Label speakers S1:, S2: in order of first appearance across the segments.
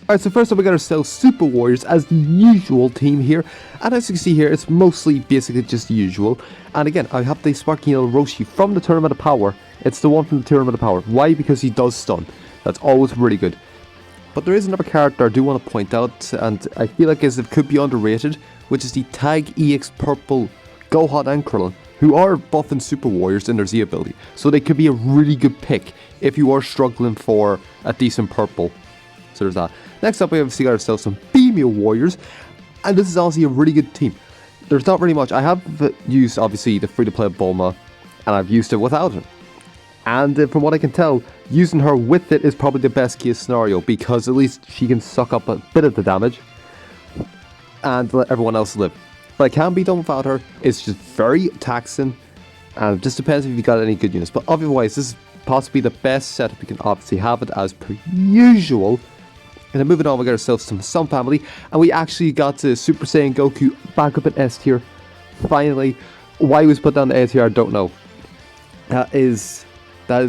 S1: Alright, so first up we got ourselves Super Warriors as the usual team here, and as you can see here, it's mostly basically just the usual. And again, I have the Sparking Yellow Roshi from the Tournament of Power. It's the one from the Tournament of Power. Why? Because he does stun. That's always really good. But there is another character I do want to point out, and I feel like it could be underrated, which is the Tag EX Purple Gohan and Krillin, who are buffing Super Warriors in their Z ability. So they could be a really good pick if you are struggling for a decent purple. So there's that. Next up, we obviously got ourselves some female warriors, and this is honestly a really good team. There's not really much. I have used, obviously, the free-to-play Bulma, and I've used it without it. And from what I can tell, using her with it is probably the best case scenario, because at least she can suck up a bit of the damage and let everyone else live. But it can be done without her. It's just very taxing, and it just depends if you've got any good units. But otherwise, this is possibly the best setup. You can obviously have it as per usual. And then moving on, we got ourselves some Sun Family, and we actually got to Super Saiyan Goku back up in S tier. Finally, why he was put down to A tier, I don't know. That is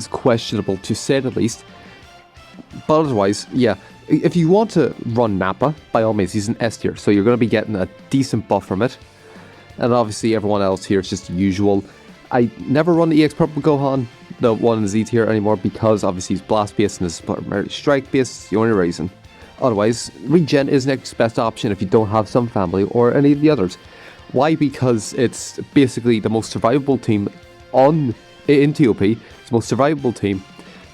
S1: questionable, to say the least. But otherwise, yeah, if you want to run Nappa, by all means, he's an S tier, so you're going to be getting a decent buff from it. And obviously, everyone else here is just the usual. I never run the EX Purple Gohan, the one in Z tier anymore, because obviously he's blast based and is primarily strike based. It's the only reason. Otherwise, Regen is next best option if you don't have Sun Family or any of the others. Why? Because it's basically the most survivable team in TOP. It's the most survivable team,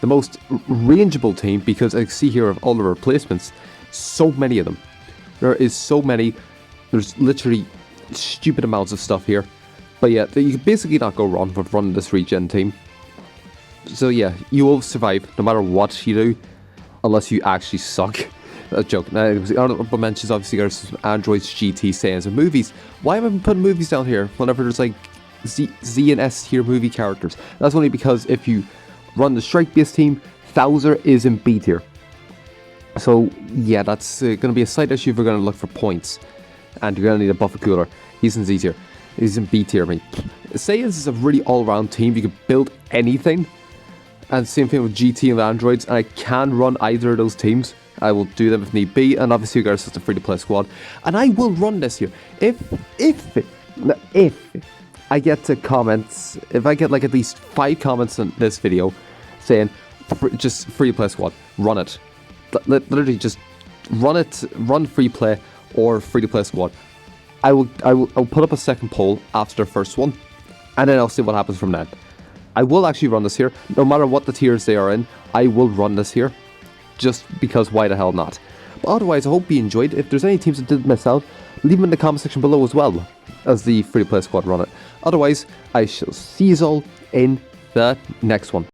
S1: the most rangeable team, because I see here of all the replacements, so many of them. There is so many. There's literally stupid amounts of stuff here. But yeah, you can basically not go wrong with running this Regen team. So yeah, you will survive no matter what you do, unless you actually suck. A joke. Now, honourable mentions obviously are some Androids, GT, Saiyans, and movies. Why am I putting movies down here whenever there's like Z and S tier movie characters? That's only because if you run the strike-based team, Thouser is in B tier. So yeah, that's going to be a slight issue if we're going to look for points, and you're going to need a buffer cooler. He's in Z tier. He's in B tier. I mean, Saiyans is a really all-round team. You can build anything, and same thing with GT and Androids. And I can run either of those teams. I will do them if need be, and obviously you guys have the free-to-play squad, and I will run this here if I get to comments. If I get like at least 5 comments on this video saying just free-to-play squad, run it. Literally just run it. Run free play or free-to-play squad. I'll put up a second poll after the first one, and then I'll see what happens from that. I will actually run this here, no matter what the tiers they are in. I will run this here. Just because why the hell not? But otherwise, I hope you enjoyed. If there's any teams that did miss out, leave them in the comment section below as well, as the free-to-play squad run it. Otherwise, I shall see you all in the next one.